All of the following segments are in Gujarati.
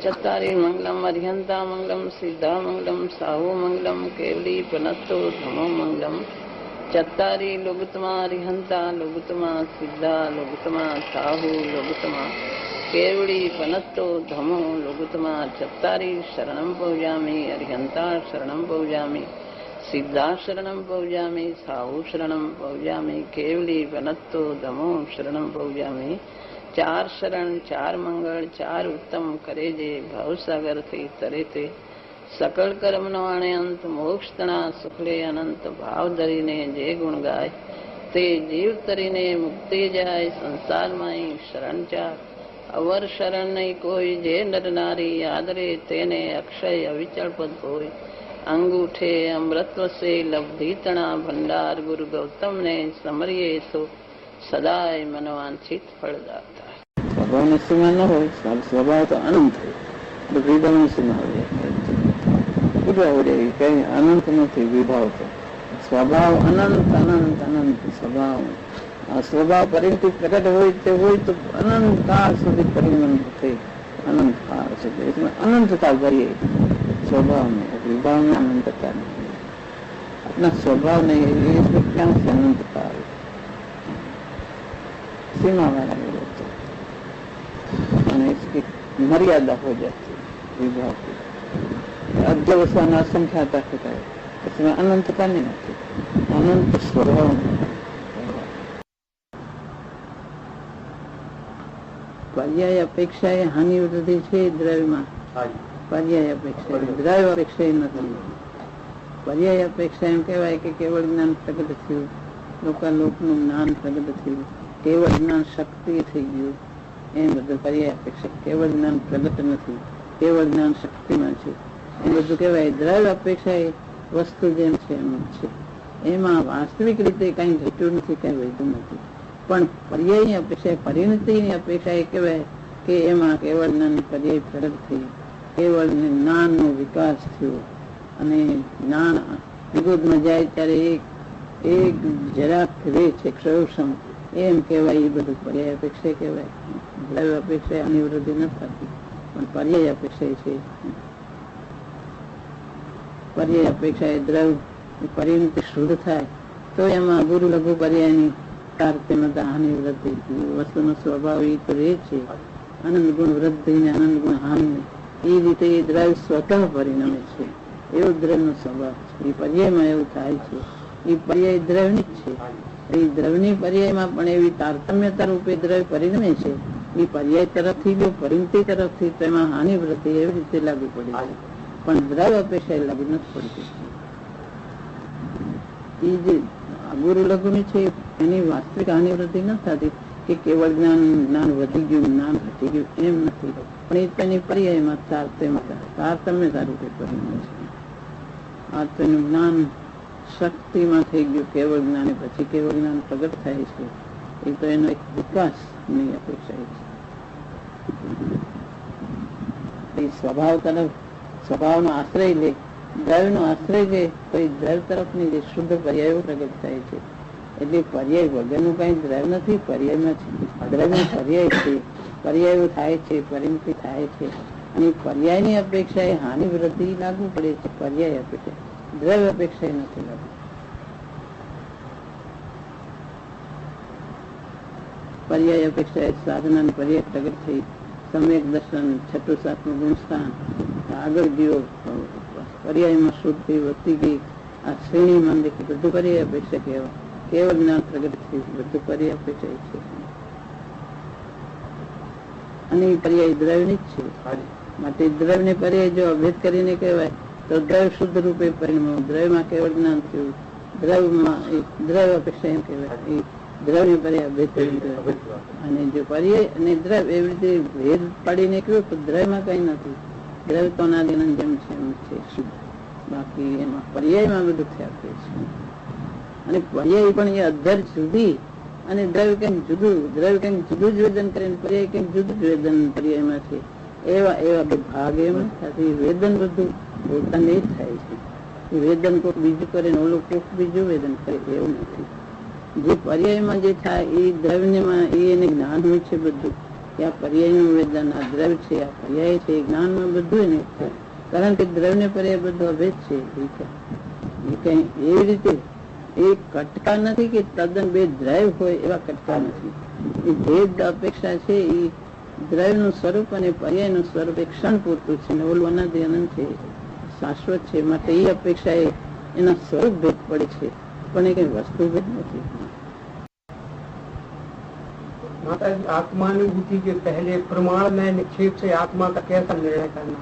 चत्तारि मंगलम अर्हंता मंगलम सिद्धा मंगलम साहु मंगलम केवली पनत्तो धमो मंगलम चत्तारि लोगुतमा अर्हंता लोगुतमा सिद्धा लोगुतमा साहु लोगुतमा केवली पनत्तो धमो लोगुतमा चत्तारि शरणं पौजामि अर्हंता शरणं पौजामि सिद्धा शरणं पौजामि साहु शरणं पौजामि केवली पनत्तो धमो शरणं पौजामि चार शरण चार मंगल चार उत्तम करे जे भवसागर थी तरे ते सकल कर्म नो आणे अंत मोक्ष तना सुखले अनंत भाव धरीने जे गुण गाय ते जीव तरीने मुक्ति जाय संसार माई शरण चार अवर शरण नहीं कोई जे नर नारी आदरे तेने अक्षय अविचल पद कोई अंगूठे अमृतव से लब्धि तना भंडार गुरु गौतम ने समरिये सो सदाय मनवांछित फलदाता है। स्वभाव में सीमा न हो, स्वभाव तो अनंत है, तो विभाव में सीमा हो जाए कहीं अनंत नहीं विभाव तो स्वभाव अनंत अनंत अनंत स्वभाव स्वभाव परिणति प्रकट हो तो अनंत काल सुधी परिणत थे अनंत काल सुधी इसमें अनंतता भरी स्वभाव में विभाव में अनंतता नहीं अपना स्वभाव नहीं है इसमें क्या से अनंतता सीमा वाला नहीं होता इसकी मर्यादा हो जाती है विभाव की अध्यवस्था असंख्याता होता है इसमें अनंतता नहीं होती अनंत स्वभाव पर्याय अपेक्षा हानि वृद्धि है द्रव्य में पर्याय अपेक्षा द्रव्य अपेक्षा नहीं पर्याय अपेक्षा एम कहवाय कि केवल ज्ञान प्रगट थयुं लोकालोकનું જ્ઞાન પ્રગટ થયું કેવળ જ્ઞાન શક્તિ થઈ ગયું એ બધું पर्याय अपेक्षा केवल ज्ञान प्रगट નથી केवल ज्ञान શક્તિમાં છે એ બધું કહેવાય દ્રવ્ય અપેક્ષા એ વસ્તુ જેમ છે એમ છે એમાં વાસ્તવિક રીતે કઈ ઘટ્યું નથી કઈ વધ્યું નથી પણ પર્યાયની અપેક્ષા પરિણતિની અપેક્ષા એ કહેવાય કે એમાં કેવળ જ્ઞાન પર્યાય પ્રગટ થઈ કેવળ જ્ઞાનનો વિકાસ થયો અને જ્ઞાન વિરોધમાં જાય ત્યારે એક જરાક રે છે ક્ષયક્ષમ એમ કહેવાય એ બધું પર્યાય અપેક્ષા કહેવાય દ્રવ્ય અપેક્ષા અનિવૃદ્ધિ ન થતી પણ પર્યાય અપેક્ષા છે પર્યાય અપેક્ષા એ દ્રવ્ય પરિણતિ શુદ્ધ થાય તો એમાં ગુરુ લઘુ પર્યાયની તારતમ્યતા અનિવૃદ્ધિ વસ્તુનો સ્વભાવ એ તો રહે છે આનંદ ગુણ વૃદ્ધિ ને આનંદ ગુણ હાનિ એ રીતે એ દ્રવ્ય સ્વતઃ પરિણમે છે એવો દ્રવ્યનો સ્વભાવ છે એ પર્યાયમાં એવું થાય છે એ પર્યાય દ્રવ્યની જ છે એ દ્રવ્યની પર્યાયમાં પણ એવી તારતમ્યતા રૂપે દ્રવ્ય પરિણમે છે એ પર્યાય તરફથી જો પરિણતિ તરફથી તેમાં હાનિ વૃદ્ધિ એવી રીતે લાગુ પડે છે પણ દ્રવ્ય અપેક્ષા લાગુ નથી પડતી એ જે ગુરુ લઘુની છે એની વાસ્તવિક હાનિ વૃદ્ધિ ન થતી કે કેવળ જ્ઞાન વધી ગયું જ્ઞાન ઘટી ગયું એમ નથી પણ એ તેની પર્યાયમાં તારતમ્યતા રૂપે પરિણમે છે આ તેનું જ્ઞાન શક્તિમાં થઈ ગયું કેવળ જ્ઞાન પછી કેવળ જ્ઞાન પ્રગટ થાય છે એ તો એનો એક વિકાસની અપેક્ષા છે સ્વભાવ તરફ સ્વભાવનો આશ્રય લે દ્રવ્યનો આશ્રય લે તો એ દ્રવ્ય તરફની જે શુદ્ધ પર્યાયો પ્રગટ થાય છે એટલે પર્યાય વગરનું કઈ દ્રવ્ય નથી પર્યાયમાં દ્રવ્ય પર્યાય છે પર્યાયો થાય છે પરિણતિ થાય છે અને પર્યાયની અપેક્ષા એ હાનિ વૃદ્ધિ લાગુ પડે છે પર્યાય અપેક્ષા દ્રવ્ય અપેક્ષા નથી લાગુ પર્યાય અપેક્ષા સાધના પર્યાય પ્રગટ થઈ સમ્યક દર્શન છઠ્ઠું સાતમું ગુણસ્થાન આગળ ગયો પર્યાયમાં શુદ્ધિ વધતી ગઈ આ શ્રેણી મંદિર બધું પર્યાય અપેક્ષા કહેવાય કેવળ જ્ઞાન પ્રગટ થયું બધું પર્યાય અપેક્ષા છે અને પર્યાય દ્રવ્યની જ છે માટે દ્રવ્યને પર્યાય જો અભેદ કરીને કહેવાય તો દ્રવ્ય શુદ્ધ રૂપે પરિણમ્યું દ્રવ્યમાં કેવળ જ્ઞાન થયું દ્રવ્યમાં દ્રવ્ય અપેક્ષા એમ કહેવાય દ્રવ્ય પર્યાય અભેદ કરીને અને જો પર્યાય અને દ્રવ્ય એવી રીતે ભેદ પાડીને કહ્યું તો દ્રવ્યમાં કઈ નથી દ્રવ્ય તો અનાદિનંદ જેમ છે એમ છે શુદ્ધ બાકી એમાં પર્યાયમાં બધું થયા છે અને પર્યાય પણ એ અધર જુદી અને દ્રવ્ય કંઈક જુદું દ્રવ્ય કંઈક જુદું જ વેદન કરે પર્યાય કંઈક જુદું જ વેદન પર્યાયમાં છે એવા બે ભાગ એમ નથી વેદન બધું પોતાને જ થાય છે વેદન કોઈક બીજું કરે ને ઓલું કોઈક બીજું વેદન કરે એવું નથી જે પર્યાયમાં જે થાય એ દ્રવ્યમાં એને જ્ઞાન હોય છે બધું કે આ પર્યાયનું વેદન, આ દ્રવ્ય છે, આ પર્યાય છે. જ્ઞાનમાં બધું નહીં છે, કારણ કે દ્રવ્ય ને પર્યાય બધું અભેદ છે. એ કઈ એવી રીતે એ કટકા નથી કે તદ્દન બે દ્રવ્ય હોય એવા કટકા નથી. એ ભેદ અપેક્ષા છે એ દ્રવ્ય નું સ્વરૂપ અને પર્યાય નું સ્વરૂપ એક ક્ષણ પૂરતું છે ને ઓલું અનંત અનંત છે, શાશ્વત છે. માટે એ અપેક્ષા એના સ્વરૂપ ભેદ પડે છે, પણ એ કઈ વસ્તુ ભેદ નથી. माता आत्मानुभूति के पहले प्रमाण में निक्षेप से आत्मा का कैसा निर्णय करना?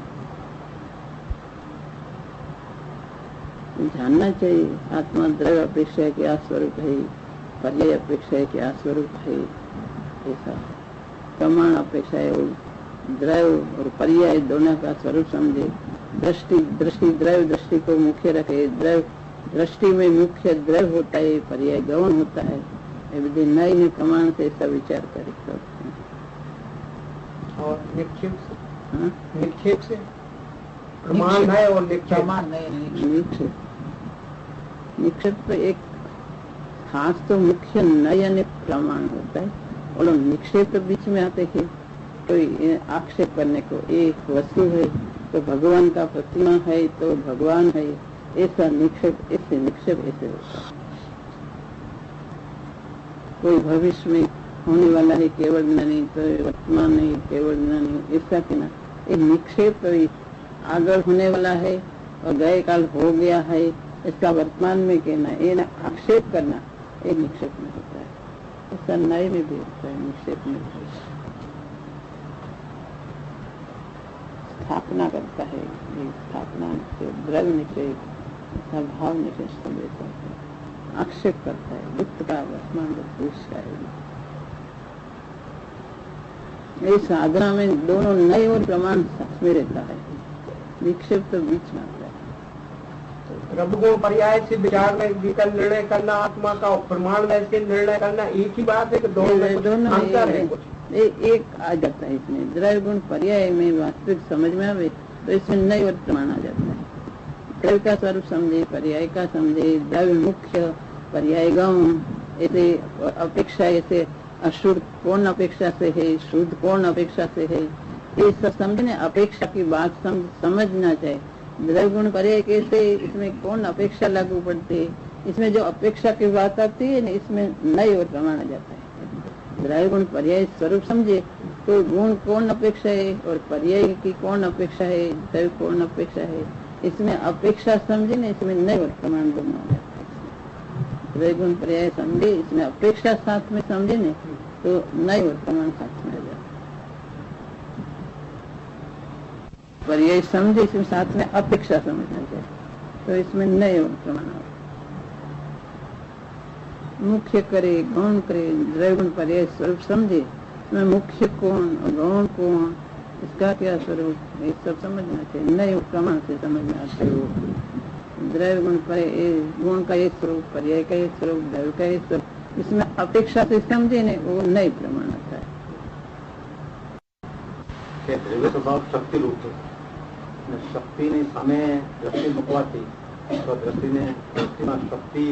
जानना चाहिए आत्मा द्रव्य अपेक्षा है क्या स्वरूप है, पर्याय अपेक्षा है क्या स्वरूप है. ऐसा प्रमाण अपेक्षा है और द्रव्य और पर्याय दोनों का स्वरूप समझे. दृष्टि द्रव्य दृष्टि को मुख्य रखे. द्रव्य दृष्टि में मुख्य द्रव्य होता है, पर्याय गौण होता है. ये बधे नए ने प्रमाण से ऐसा विचार करे. और निक्षेप से? निक्षेप से प्रमाण है और निक्षेप तो एक खास तो मुख्य नय ने प्रमाण होता है. और निक्षेप तो बीच में आते हैं कोई आक्षेप करने को. एक वस्तु है तो भगवान का प्रतिमा है तो भगवान है, ऐसा निक्षेप ऐसे होता है. कोई भविष्य में होने वाला है केवल ज्ञानी तो वर्तमान नहीं केवल ज्ञानी, ऐसा कहना. एक निक्षेप तो आगे होने वाला है और गए काल हो गया है, इसका वर्तमान में कहना, ये आक्षेप करना एक निक्षेप में होता है. ऐसा नए में भी होता है. निक्षेप में स्थापना करता है, स्थापना द्रव्य निक्षेप, भाव निक्षेप, आक्षेप करता है. दुख का वर्तमान का है. इस साधना में दोनों नए और प्रमाण साथ में रहता है. विक्षेप तो बीच में आता है. रबगुण पर्याय से विचार में निर्णय करना आत्मा का, प्रमाण में से निर्णय करना एक ही बात है कि दोनों अंतर है. एक आ जाता है इसमें. द्रव्य गुण पर्याय में वास्तविक समझ में आवे तो इसमें नए और प्रमाण आ जाता है. द्रव्य का स्वरूप समझे, पर्याय का समझे. द्रव्य मुख्य, पर्याय गौण. ऐसे अपेक्षा ऐसे अशुद्ध कौन अपेक्षा से है, शुद्ध कौन अपेक्षा से है, ये सब समझने अपेक्षा की बात समझना चाहिए. द्रव्य गुण पर्याय कैसे, इसमें कौन अपेक्षा लागू पड़ती है, इसमें जो अपेक्षा की बात आती है ना इसमें नए और प्रमाण आ जाता है. द्रव्य गुण पर्याय स्वरूप समझे तो गुण कौन अपेक्षा है और पर्याय की कौन अपेक्षा है, द्रव्य कौन अपेक्षा है, इसमें अपेक्षा समझे ना इसमें नए और प्रमाण दोनों आ जाता है. द्रव्य गुण पर्याय समझे, इसमें अपेक्षा साथ में समझे न तो नए और प्रमाण साथ में आ जाता. पर्याय समझे इसमें साथ में अपेक्षा समझना चाहिए तो इसमें नए और प्रमाण आ. मुख्य करे गौण करे, द्रव्य गुण पर्याय स्वरूप समझे, इसमें मुख्य कौन और गौण कौन, इसका क्या स्वरूप, ये सब समझना चाहिए. नए प्रमाण से समझना चाहिए. द्रव्य गुण पर्याय गुण का एक स्वरूप, पर्याय का एक स्वरूप, द्रव्य का एक स्वरूप, इसमें अपेक्षा से समझे ने वो नए प्रमाण आता है. દ્રવ્ય સ્વભાવ શક્તિ રૂપ છે. શક્તિની સામે દ્રષ્ટિ મૂકવાથી તો દ્રષ્ટિમાં શક્તિ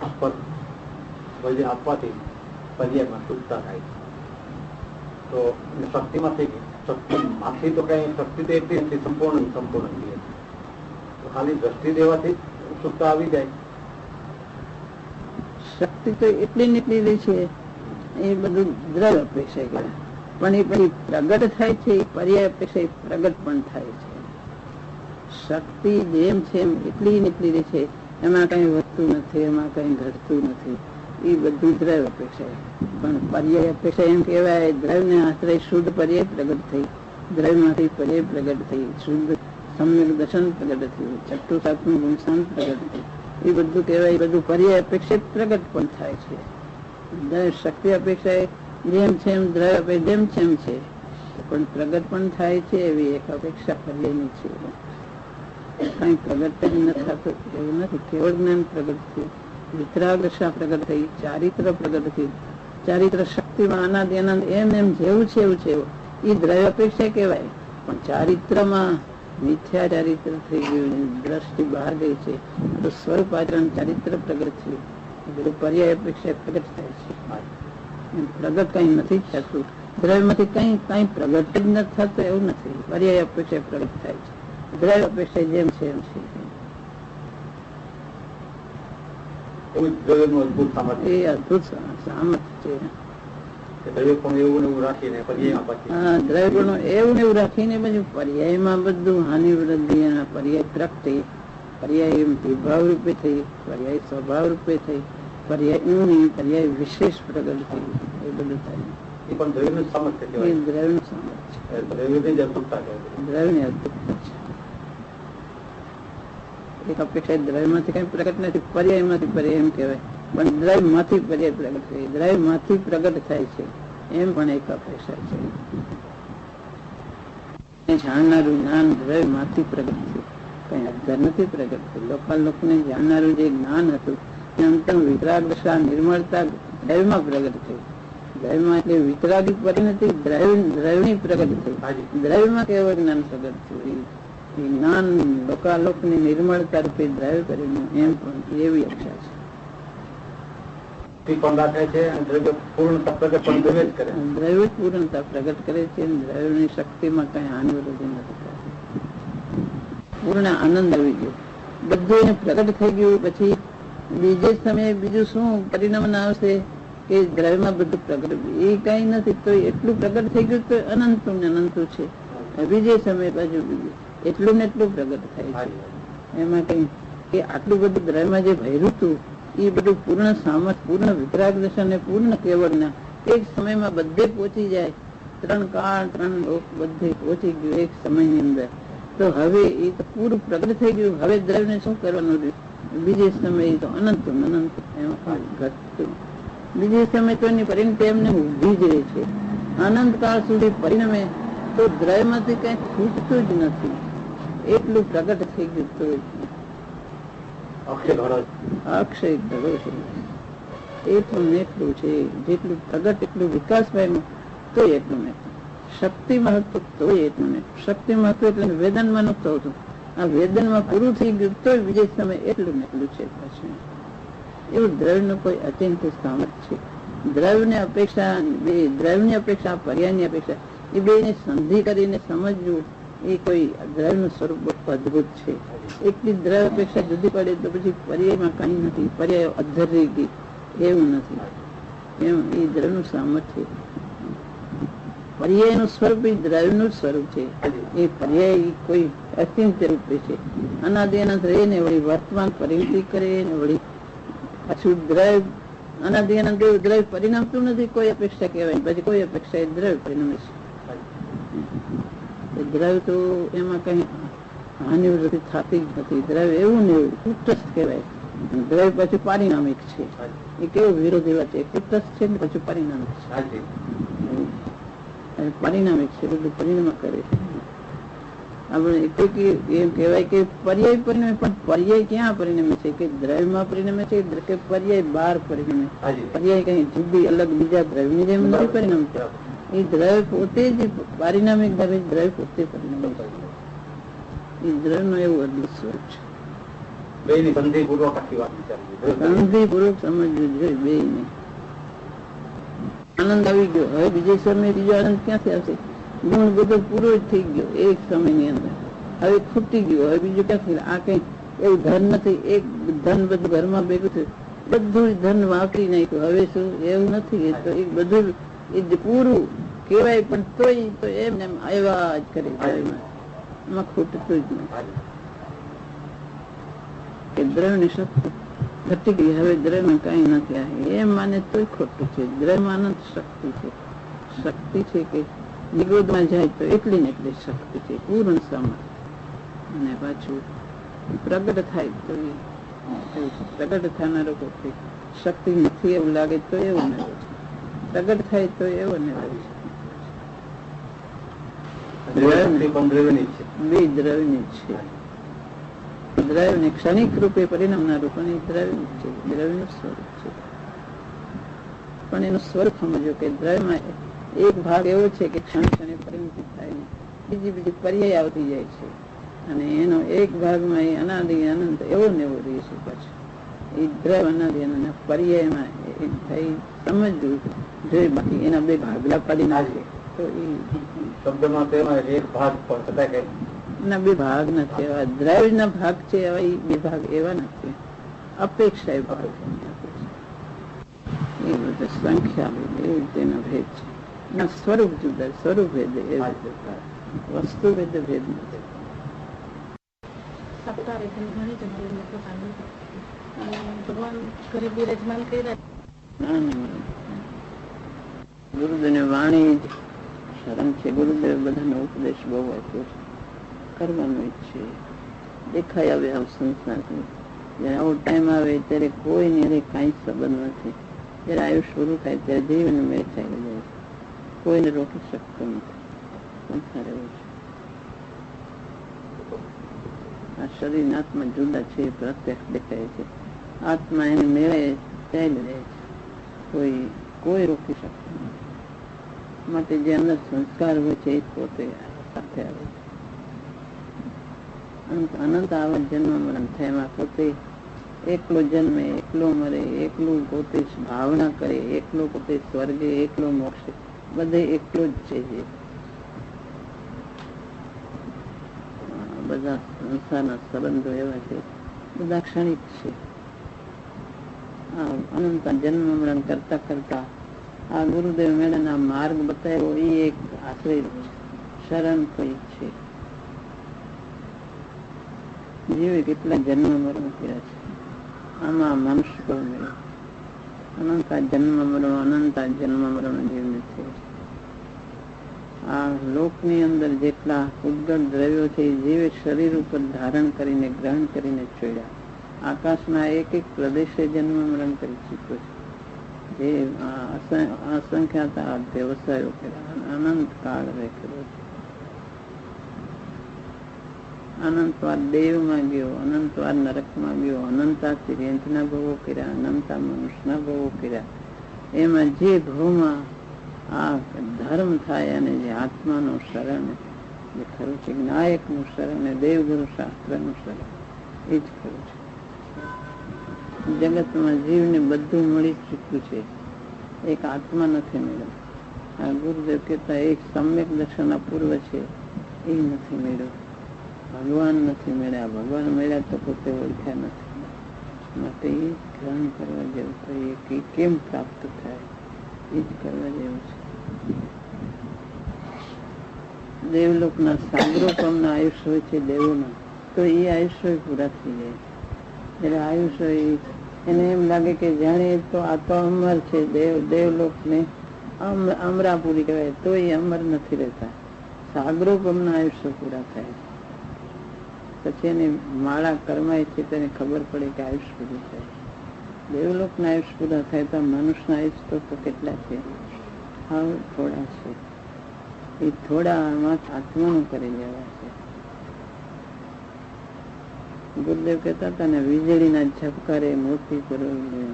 આપવાથી પર્યાયમાં શુદ્ધતા થાય છે. તો શક્તિમાંથી તો કઈ શક્તિ તો એટલી નથી, સંપૂર્ણ નથી. તો ખાલી દ્રષ્ટિ દેવાથી શુદ્ધતા આવી જાય. શક્તિ તો એટલી નીકળેલી છે એ બધું દ્રવ્ય અપેક્ષા કરે, પણ એ પછી પ્રગટ થાય છે એ પર્યાય અપેક્ષા પ્રગટ પણ થાય છે. શક્તિ જેમ છે એમ એટલી નીકળેલી છે, એમાં કઈ વધતું નથી, એમાં કઈ ઘટતું નથી. એ બધું દ્રવ્ય અપેક્ષા. પણ પર્યાય અપેક્ષા એમ કહેવાય દ્રવ્ય ને આશ્રય શુદ્ધ પર્યાય પ્રગટ થઈ, દ્રવ્યમાંથી પર્યાય પ્રગટ થઈ, શુદ્ધ સમ્યક દર્શન પ્રગટ થયું, છઠ્ઠું સાતમું ગુણશાન પ્રગટ થયું. એ બધું કહેવાય, એ બધું પર્યાય અપેક્ષિત પ્રગટ પણ થાય છે. શક્તિ અપેક્ષા જેમ છે એમ દ્રવ્ય જેમ છે એમ છે પણ પ્રગટ પણ થાય છે. એવી એક અપેક્ષા પર્યાયની છે. કઈ પ્રગટ જ ન થતું એવું નથી. કેવળ જ્ઞાન પ્રગટ થયું, વિતરાગશા પ્રગટ થઈ, ચારિત્ર પ્રગટ થયું. ચારિત્ર શક્તિમાં અનાદિ અનંત એમ જેવું છે એવું છે એ દ્રવ્ય અપેક્ષા કહેવાય. પણ ચારિત્રમાં મિથ્યા ચારિત્ર થઈ ગયું, દ્રષ્ટિ બહાર ગઈ છે, તો સ્વરૂપ આચરણ ચારિત્ર પ્રગટ થયું. બધું પર્યાય અપેક્ષા પ્રગટ થાય છે. પ્રગટ કઈ નથી થતું. દ્રવ્યમાંથી કઈ પ્રગટ જ નથી થતું એવું નથી. પર્યાય અપેક્ષા પ્રગટ થાય છે. દ્રવ્ય અપેક્ષા જેમ છે એમ છે. એ અદભુત સામર્થ્ય છે. દ્રવ્ય પણ એવું એવું રાખીને પછી પર્યાયમાં બધું હાનિ વૃદ્ધિ એના પર્યાય પ્રગતિ, પર્યાય વિભાવ રૂપે થઈ, પર્યાય સ્વભાવ રૂપે થઈ, પર્યાય ઊંડી, પર્યાય વિશેષ પ્રગટ થઈ, એ બધું થાય. એ પણ દ્રવ્યનું સામર્થ્ય કહેવાય. દ્રવ્યનું સામર્થ્ય, દ્રવ્યની અદભુતતા કહેવાય. દ્રવ્યની અદભુતતા છે. એક અપેક્ષા દ્રવ્યમાંથી કઈ પ્રગટ નથી, પર્યાયમાંથી પર્યાય એમ કહેવાય. પણ દ્રવ્યમાંથી પર્યાય પ્રગટ થાય, દ્રવ્યમાંથી પ્રગટ થાય છે એમ પણ એક અપેક્ષા છે. જાણનારું જ્ઞાન દ્રવ્યમાંથી પ્રગટ થયું, કઈ અધર નથી પ્રગટ થયું. લોકોને જાણનારું જે જ્ઞાન હતું અંતર વિતરાગ દશા નિર્મળતા દ્રવ્યમાં પ્રગટ થયું. દ્રવ્યમાં એટલે વિતરાગી પરિણતિ દ્રવ્યની પ્રગટ થઈ. દ્રવ્યમાં કેવળ જ્ઞાન પ્રગટ થયું. જ્ઞાન લોકાલોકની નિર્મળતા રૂપે દ્રવ્ય કરીને એમ પણ એવી અક્ષા છે. દ્રવ્ય પૂર્ણતા પ્રગટ કરે છે. દ્રવ્યની શક્તિમાં કઈ હાનિ વૃદ્ધિ નથી થતી. પૂર્ણ આનંદ આવી ગયો, બધું એને પ્રગટ થઈ ગયું. પછી બીજે સમયે બીજું શું પરિણામ આવશે કે દ્રવ્યમાં બધું પ્રગટ, એ કઈ નથી તો એટલું પ્રગટ થઈ ગયું તો અનંતું ને અનંતું છે. બીજે સમયે બાજુ બીજું એટલું ને એટલું પ્રગટ થાય છે. એમાં કઈ કે આટલું બધું દ્રવ્યમાં જે ભર્યું હતું એ બધું પૂર્ણ સામર્થ્ય, પૂર્ણ વિતરાગ દશા ને પૂર્ણ કેવળના એક સમયમાં બધે પહોંચી જાય. 3 કાળ 3 લોક બધે પહોંચી ગયું એક સમયની અંદર. તો હવે એ તો પૂરું પ્રગટ થઈ ગયું. હવે દ્રવ્યને શું કરવાનું રહ્યું? બીજે સમયે તો અનંત અનંત એમાં ઘટતું. બીજે સમય તો એની પરિણતિ એમને ઉભી જ રહે છે. અનંત કાળ સુધી પરિણમે તો દ્રવ્યમાંથી કઈ છૂટતું જ નથી. એટલું પ્રગટ થઈ ગયું તો અક્ષય ઘડો છે. એટલું ને એટલું છે. જેટલું પ્રગટ એટલું વિકાસ પામ્યો તો એટલું ને શક્તિમાં હતું તો એટલું ને શક્તિમાં હતું એટલે વેદનમાં નતું હતું. આ વેદનમાં પૂરું થઈ ગયું તો બીજે સમય એટલું ને એટલું છે. પાછું એવું દ્રવ્યનું કોઈ અત્યંત સામર્થ્ય છે. દ્રવ્યની અપેક્ષા પર્યાયની અપેક્ષા એ બેને સંધિ કરીને સમજવું એ કોઈ દ્રવ્યનું સ્વરૂપ અદભુત છે. એકલી દ્રવ્ય અપેક્ષા જુદી પડે તો પછી પર્યાયમાં કઈ નથી. પર્યાય અધર રહી ગઈ એવું નથી. એમ એ દ્રવ્યનું સામર્થ્ય. પર્યાયનું સ્વરૂપ એ દ્રવ્યનું સ્વરૂપ છે. એ પર્યાય કોઈ અત્યંત રૂપે છે. અનાદિ અનંત રહીને વળી વર્તમાન પરિણતિ કરે ને વળી પાછું દ્રવ્ય અનાદિ અનંત દ્રવ્ય પરિણમતું નથી. કોઈ અપેક્ષા કહેવાય પછી કોઈ અપેક્ષા એ દ્રવ્ય પરિણમે છે. દ્રવ્ય તો એમાં કઈ હાનિ વૃદ્ધિ થતી જ નથી. દ્રવ્ય એવું ને એવું કુટસ્થ કહેવાય. દ્રવ્ય પછી પારિણામિક છે. એ કેવું વિરોધી વાત છે. કુટસ્થ છે ને પછી પરિણામિક છે. પરિણામિક છે. બધું પરિણામ કરે છે. આપણે એમ કહેવાય કે પર્યાય પરિણમે. પણ પર્યાય ક્યાં પરિણમે છે? કે દ્રવ્યમાં પરિણમે છે કે પર્યાય બહાર પરિણમે? પર્યાય કઈ જુદી અલગ બીજા દ્રવ્યની જેમ નથી પરિણમતો. એ દ્રવ્ય પોતે જ પારિણામિક દ્રવ્ય પોતે પરિણમે છે. એ દ્રવ્યનું એવું અદભુત સ્વરૂપ છે. સંધિપૂર્વક સમજવું જોઈએ બેયને. આનંદ આવી ગયો. હવે બીજે સમય બીજો આનંદ ક્યાંથી આવશે? ગુણ બધો પૂરો જ થઈ ગયો એક સમયની અંદર. હવે ખૂટી ગયો. હવે બીજું ક્યાંથી? આ કઈ એવું ધન નથી. એક ધન બધું ઘરમાં ભેગું થયું, બધું ધન વાપરી નાખ્યું. હવે શું એવું નથી. એ તો એક બધું પૂરું કહેવાય પણ તોય તો એમને એમ આવ્યા જ કરે. એમાં ખૂટતું જ નથી. કે દ્રવ્યની શક્તિ ઘટી ગઈ. હવે દ્રવ્યમાં કઈ નથી. એમ માને તોય ખોટું છે. દ્રવ્યમાં અનંત શક્તિ છે. શક્તિ છે કે નિગોદમાં જાય તો એટલી ને એટલી શક્તિ છે. પૂર્ણ સમર્થ. અને પાછું પ્રગટ થાય તો પ્રગટ થનારો કોઈ શક્તિ નથી એવું લાગે તો એવું ને પ્રગટ થાય તો એવો ને દ્રવ્યની છે. દ્રવ્યને ક્ષણિક રૂપે પરિણામનારું પણ એ દ્રવ્ય છે. દ્રવ્યનું સ્વરૂપ છે. પણ એનું સ્વરૂપ સમજો કે દ્રવ્યમાં એક ભાગ એવો છે કે ક્ષણે ક્ષણે પરિણતિ થાય ને બીજી પર્યાય આવતી જાય છે. અને એનો એક ભાગમાં એ અનાદિ અનંત એવો ને એવો રહે છે. પાછું એ દ્રવ્ય અનાદિ અનંત પર્યાયમાં થઈ સમજવું જોઈએ, બાકી એના બે ભાગલા પાડી નાખે તો એ શબ્દમાં તો એમાં એક ભાગ પણ છતાં કે ના બે ભાગ નથી, એવા દ્રવ્ય ના ભાગ છે, એવા એ બે ભાગ એવા નથી. અપેક્ષા એ ભાગ એ બધું સંખ્યા એવી રીતેનો ભેદ છે. ના સ્વરૂપ જુદા, સ્વરૂપ ભેદ, વસ્તુ ભેદ ભેદ નથી. ગુરુદેવ ની વાણી શરણ છે. ગુરુદેવ બધાનો ઉપદેશ બહુ આપ્યો છે, કરવાનો ઈચ્છે દેખાય આવે આમ સંસાર. જયારે આવો ટાઈમ આવે ત્યારે કોઈની અરે કઈ સંબંધ નથી. જયારે આયુષ પૂરું થાય ત્યારે જીવન મેળ થાય જાય, કોઈને રોકી શકતો નથી. સંસાર એવો છે. આ શરીર આત્મા જુદા છે, પ્રત્યક્ષ દેખાય છે. આત્મા એને મેળે ચાલી રહે છે, કોઈ રોકી શકતો નથી. માટે જે અંદર સંસ્કાર હોય છે એ પોતે સાથે આવે છે. અનંત આવા જન્મ મરણ થાય, એમાં પોતે એકલો જન્મે, એકલો મરે, એકલું પોતે ભાવના કરે, એકલો પોતે સ્વર્ગે, એકલો મોક્ષે, બધે એકલો જ છે. બધા સંસારના સંબંધો એવા છે, બધા ક્ષણિક છે. અનંત જન્મ મરણ કરતા કરતા આ ગુરુદેવ મેળાના માર્ગ બતાવ્યો એ એક આશ્રય શરણ કોઈ છે. જીવે કેટલા જન્મ મરણ કર્યા છે, આમાં મનુષ્ય કોઈ મળ્યો. અનંત જન્મ મરણ, અનંત જન્મ મરણ જીવને છે. આ લોકની અંદર જેટલા ઉદ્ગત દ્રવ્યો છે એ જીવે શરીર ઉપર ધારણ કરીને ગ્રહણ કરીને છોડ્યા. આકાશના એક એક પ્રદેશે જન્મ મરણ કરી ચૂક્યો છે. જે અસંખ્યાતા વ્યવસાયો કર્યા, અનંત કાળ કર્યો છે. અનંતવાર દેવમાં ગયો, અનંતવાર નરકમાં ગયો, અનંતા તિર્યંતના ભવો કર્યા, અનંતા મનુષ્યના ભવો કર્યા. એમાં જે ભવમાં આ ધર્મ થાય અને જે આત્માનું શરણ જે ખરું છે, જ્ઞાયકનું શરણ, દેવગુરુ શાસ્ત્રનું શરણ, એ જ ખરું છે. જગતમાં જીવને બધું મળી ચૂક્યું છે, એક આત્મા નથી મળ્યો. આ ગુરુદેવ કહેતા એક સમ્યક દર્શન અપૂર્વ છે, એ નથી મળ્યો. ભગવાન નથી મળ્યા. ભગવાન મળ્યા તો પોતે ઓળખ્યા નથી. માટે એ જ ગ્રહણ કરવા જેવું કહીએ કે કેમ પ્રાપ્ત થાય, એ જ કરવા જેવું છે. દેવલોકના સાગરોપમના આયુષ્ય હોય છે દેવોના, તો એ આયુષ્ય પૂરા થઈ જાય. જયારે આયુષ્ય એને એમ લાગે કે જાણે તો આ તો અમર છે, દેવલોકને અમરાપુરી કહેવાય, તો એ અમર નથી રહેતા. સાગરોપમના આયુષ્ય પૂરા થાય પછી એને માળા કરમાય છે, તેને ખબર પડે કે આયુષ્ય પૂરું થાય. દેવલોકના આયુષ્ય પૂરા થાય તો મનુષ્યના આયુષ્ય તો કેટલા છે? હા, થોડા છે. એ થોડા આત્માનું કરી લેવા છે. ગુરુદેવ કહેતા હતા ને, વીજળીના ઝબકારે મોટી કરવી,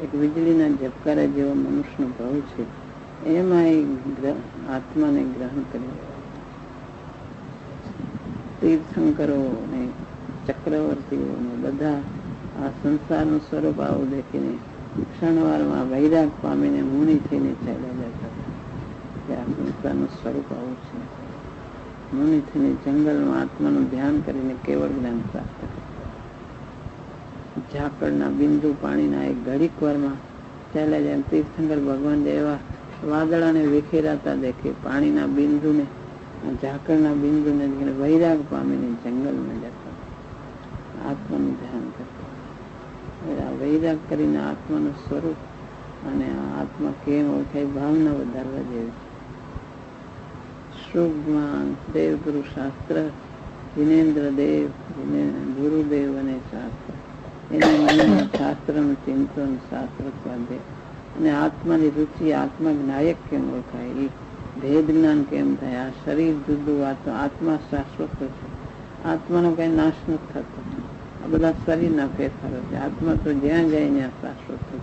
એક વીજળીના ઝબકારા જેવો મનુષ્યનો ભાવ છે, એમાં આત્માને ગ્રહણ કરી લેવા. તીર્થંકરો ને ચક્રવર્તીઓ ને બધા આ સંસારનું સ્વરૂપ આવું દેખીને ક્ષણવારમાં વૈરાગ પામીને મુનિ થઈને ચાલ્યા જતા. આ સંસારનું સ્વરૂપ આવું છે. મુનિ થઈને જંગલમાં આત્માનું ધ્યાન કરીને કેવળ જ્ઞાન પ્રાપ્ત કરે. ઝાકળના બિંદુ પાણીના એક ઘડીક વારમાં ચાલ્યા જાય. તીર્થંકર ભગવાન એવા વાદળાને વિખેરાતા દેખે, પાણીના બિંદુને, ઝાકળના બિંદુને વૈરાગ પામીને જંગલમાં જતા, આત્માનું ધ્યાન કરતા. વૈરાગ કરીને આત્માનું સ્વરૂપ અને આત્મા કેમ ઓળખાય ભાવના વધારવા જેવી છે. શુભમાં દેવગુરુ શાસ્ત્ર, જીનેન્દ્ર દેવ, ગુરુદેવ અને શાસ્ત્ર, એને શાસ્ત્રનું ચિંતન, શાસ્ત્ર સ્વાધ્યાય અને આત્માની રુચિ, આત્મા જ્ઞાયક કેમ ઓળખાય, એ ભેદ જ્ઞાન કેમ થાય. આ શરીર જુદું, આત્મા શાશ્વત છે. આત્માનો કઈ નાશ નથી થતો. આ બધા શરીરના ફેરફારો છે. આત્મા તો જ્યાં જાય ત્યાં શાશ્વત છે.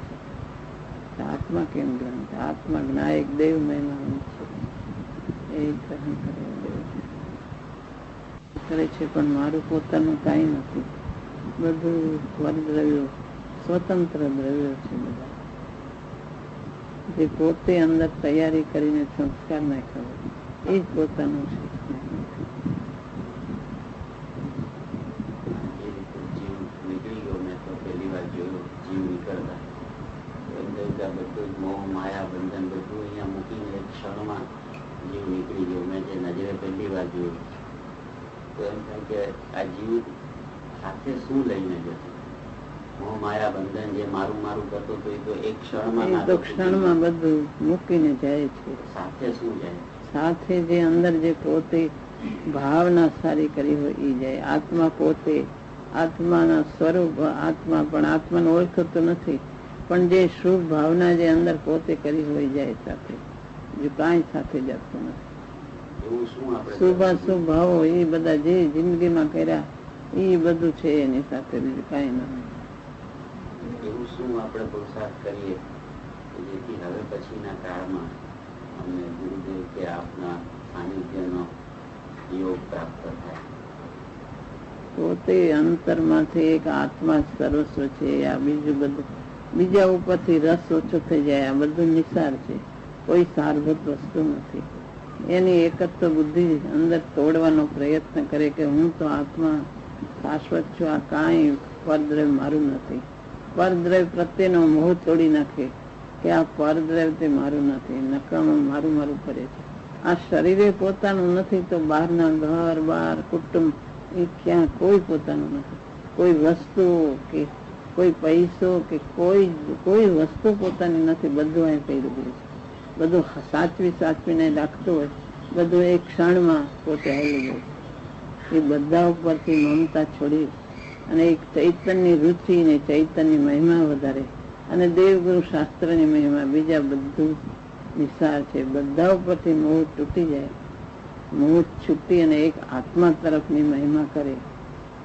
આત્મા કેમ ગ્રહણ થાય? આત્મા જ્ઞાયક દેવ મહિમા છે, એ ગ્રહણ કરવા દેવું કરે છે. પણ મારું પોતાનું કઈ નથી. બધું પરદ્રવ્યો, સ્વતંત્ર દ્રવ્યો છે બધા. જે પોતે અંદર તૈયારી કરીને સંસ્કાર નાખ્યો એ જ પોતાનું છે. મોહ માયા બંધન બધું અહીંયા મૂકીને એક ક્ષણમાં જીવ નીકળી ગયો. મેં જે નજરે પહેલી વાર જોયું તો એમ થાય કે આ જીવ સાથે શું લઈને જશે? મોહ માયા બંધન જે મારું મારું કરતો હતો એ તો એક ક્ષણમાં બધું મૂકીને જાય છે. સાથે શું જાય? સાથે જે અંદર જે પોતે ભાવના સારી કરી હોય એ જાય. આત્મા પોતે આત્માના સ્વરૂપ આત્મા પણ આત્માને ઓળખતો નથી, પણ જે શુભ ભાવના જે અંદર પોતે કરી હોય જાય સાથે, જો કાંઈ સાથે જતો નથી. શુભાશુભ ભાવો એ બધા જે જિંદગીમાં કર્યા એ બધું છે એની સાથે, બીજું કાંઈ નથી. એવું શું આપણે પુરુષાર્થ કરીએ જેથી હવે પછીના કાળમાં અમને ગુરુદેવ કે આપના સાનિધ્યનો યોગ પ્રાપ્ત થાય? પોતે અંતરમાંથી એક આત્મા સર્વસ્વ છે. આ બીજું બધું બીજા ઉપરથી રસ ઓછો થઈ જાય. આ બધું નિસાર છે, કોઈ સારભૂત વસ્તુ નથી. એની એકત્વ બુદ્ધિ અંદર તોડવાનો પ્રયત્ન કરે કે હું તો આત્મા શાશ્વત છું, આ કાંઈ પરદ્રવ્ય મારું નથી. પરદ્રવ્ય પ્રત્યેનો મોહ તોડી નાખે કે આ પરદ્રવ્ય તે મારું નથી, નકામું મારું મારું કરે છે. આ શરીરે પોતાનું નથી તો બહારના ઘર બાર કુટુંબ એ ક્યાં કોઈ પોતાનું નથી. કોઈ વસ્તુ કે કોઈ પૈસો કે કોઈ વસ્તુ પોતાની નથી. બધું અહીં પહેરું ગયું છે. બધું સાચવીને રાખતું હોય, બધું એક ક્ષણમાં પોતે હાલી ગયું. એ બધા ઉપરથી મમતા છોડી અને એક ચૈતન્યની રુચિ ને ચૈતન્ય મહિમા વધારે અને દેવગુરુ શાસ્ત્રની મહિમા, બીજા બધું નિસાર છે. બધા ઉપરથી મોહ તૂટી જાય, મોહ છૂટી અને એક આત્મા તરફની મહિમા કરે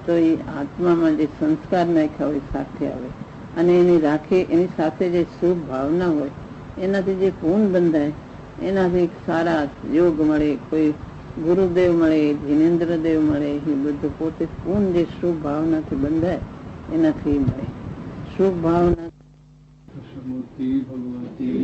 તો એ આત્મામાં જે સંસ્કાર નાખ્યા હોય સાથે આવે અને એની રાખે. એની સાથે જે શુભ ભાવના હોય એનાથી જે પૂન બંધાય, એનાથી સારા યોગ મળે, કોઈ ગુરુદેવ મળે, જીનેન્દ્રદેવ મળે, એ બધું પોતે પૂન જે શુભ ભાવનાથી બંધાય એનાથી મળે. શુભ ભાવના ભગવતી